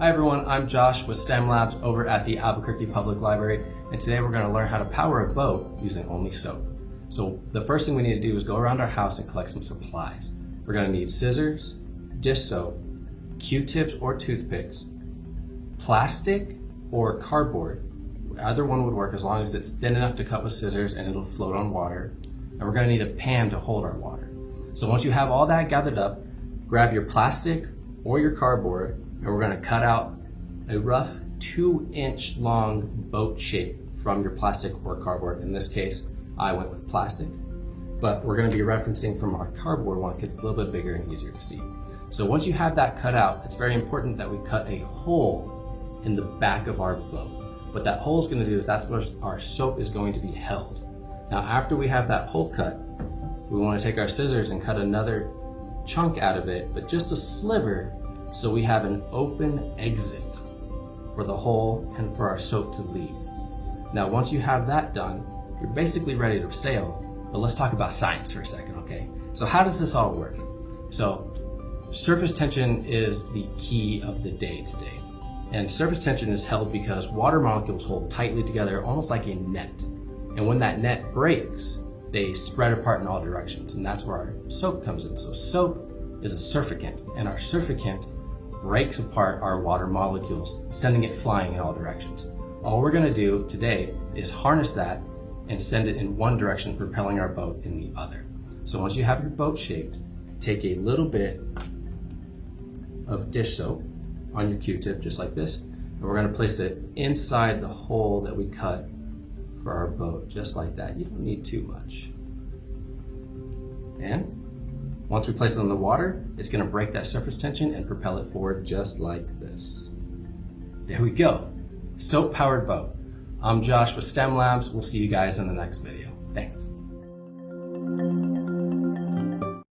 Hi everyone, I'm Josh with STEM Labs over at the Albuquerque Public Library, and today we're going to learn how to power a boat using only soap. So the first thing we need to do is go around our house and collect some supplies. We're going to need scissors, dish soap, Q-tips or toothpicks, plastic or cardboard. Either one would work as long as it's thin enough to cut with scissors and it'll float on water. And we're going to need a pan to hold our water. So once you have all that gathered up, grab your plastic or your cardboard, and we're going to cut out a rough 2-inch long boat shape from your plastic or cardboard. In this case, I went with plastic, but we're going to be referencing from our cardboard one because it's a little bit bigger and easier to see. So once you have that cut out, it's very important that we cut a hole in the back of our boat. What that hole is going to do is that's where our soap is going to be held. Now after we have that hole cut, we want to take our scissors and cut another chunk out of it, but just a sliver, so we have an open exit for the hole and for our soap to leave. Now once you have that done, you're basically ready to sail, but let's talk about science for a second, okay? So how does this all work? So surface tension is the key of the day today. And surface tension is held because water molecules hold tightly together almost like a net. And when that net breaks, they spread apart in all directions, and that's where our soap comes in. So soap is a surfactant, and our surfactant breaks apart our water molecules, sending it flying in all directions. All we're going to do today is harness that and send it in one direction, propelling our boat in the other. So once you have your boat shaped, take a little bit of dish soap on your Q-tip, just like this, and we're going to place it inside the hole that we cut for our boat, just like that. You don't need too much. And once we place it on the water, it's going to break that surface tension and propel it forward just like this. There we go. Soap-powered boat. I'm Josh with STEM Labs. We'll see you guys in the next video. Thanks.